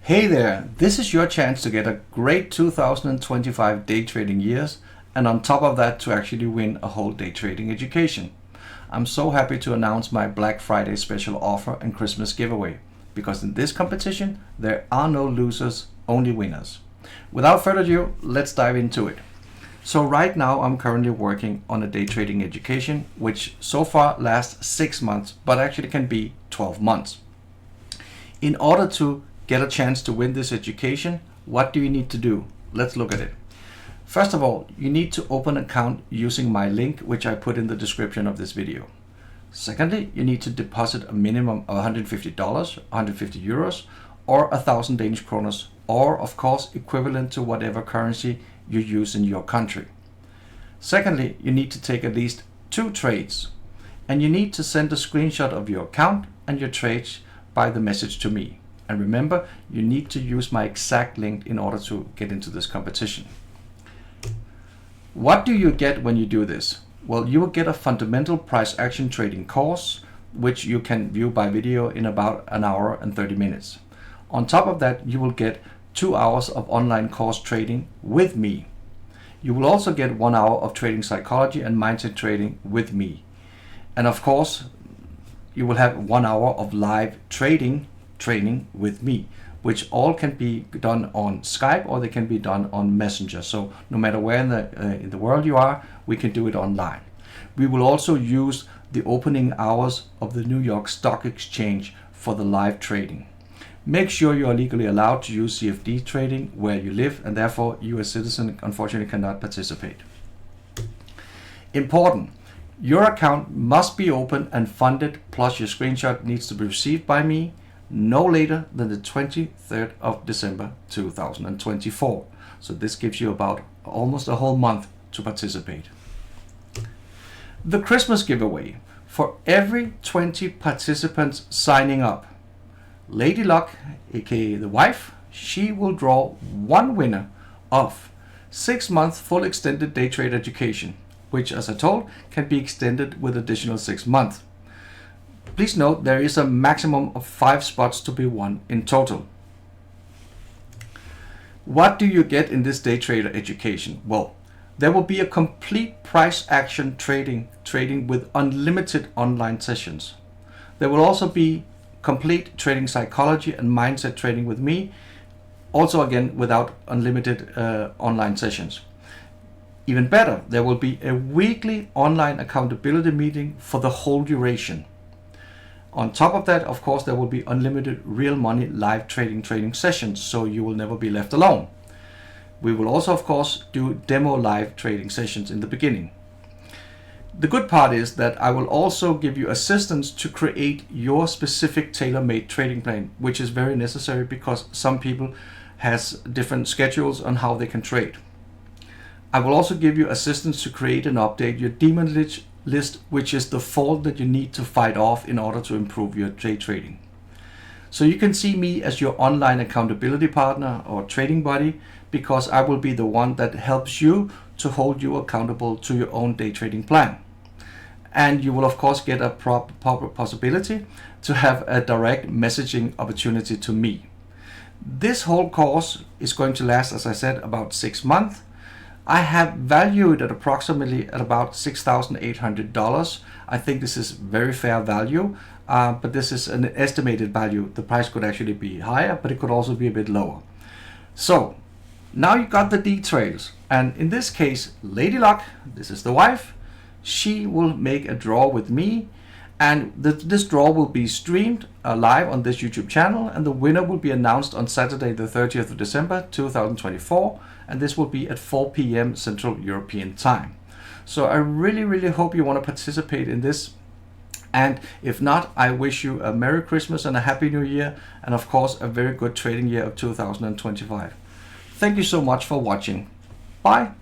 Hey there, this is your chance to get a great 2025 day trading years, and on top of that to actually win a whole day trading education. I'm so happy to announce my Black Friday special offer and Christmas giveaway, because in this competition there are no losers, only winners. Without further ado, let's dive into it. So right now I'm currently working on a day trading education which so far lasts 6 months but actually can be 12 months. In order to get a chance to win this education, what do you need to do? Let's look at it. First of all, you need to open an account using my link, which I put in the description of this video. Secondly, you need to deposit a minimum of $150, 150 euros, or 1,000 Danish kroners, or of course equivalent to whatever currency you use in your country. Secondly, you need to take at least 2 trades, and you need to send a screenshot of your account and your trades by the message to me. And remember, you need to use my exact link in order to get into this competition. What do you get when you do this? Well, you will get a fundamental price action trading course, which you can view by video in about an hour and 30 minutes. On top of that, you will get 2 hours of online course trading with me. You will also get 1 hour of trading psychology and mindset trading with me. And of course, you will have 1 hour of live trading training with me, which all can be done on Skype or they can be done on Messenger. So no matter where in the world you are, we can do it online. We will also use the opening hours of the New York Stock Exchange for the live trading. Make sure you are legally allowed to use CFD trading where you live, and therefore you as a citizen unfortunately cannot participate. Important. Your account must be open and funded, plus your screenshot needs to be received by me no later than the 23rd of December 2024. So this gives you about almost a whole month to participate. The Christmas giveaway. For every 20 participants signing up, Lady Luck, aka the wife, she will draw one winner of 6-month full extended day trade education, which as I told can be extended with additional 6 months. Please note there is a maximum of 5 spots to be won in total. What do you get in this day trader education? Well, there will be a complete price action trading with unlimited online sessions. There will also be complete trading psychology and mindset trading with me, also again without unlimited online sessions. Even better, there will be a weekly online accountability meeting for the whole duration. On top of that, of course, there will be unlimited real money live trading sessions, so you will never be left alone. We will also, of course, do demo live trading sessions in the beginning. The good part is that I will also give you assistance to create your specific tailor-made trading plan, which is very necessary because some people has different schedules on how they can trade. I will also give you assistance to create and update your demon list, which is the fault that you need to fight off in order to improve your day trading. So you can see me as your online accountability partner or trading buddy, because I will be the one that helps you to hold you accountable to your own day trading plan. And you will of course get a proper possibility to have a direct messaging opportunity to me. This whole course is going to last, as I said, about 6 months. I have valued it approximately at about $6,800. I think this is very fair value, but this is an estimated value. The price could actually be higher, but it could also be a bit lower. So now you got the details, and in this case, Lady Luck, this is the wife, she will make a draw with me, and this draw will be streamed live on this YouTube channel, and the winner will be announced on Saturday the 30th of December 2024, and this will be at 4 p.m. Central European Time. So I really hope you want to participate in this, and if not, I wish you a Merry Christmas and a Happy New Year, and of course a very good trading year of 2025. Thank you so much for watching. Bye.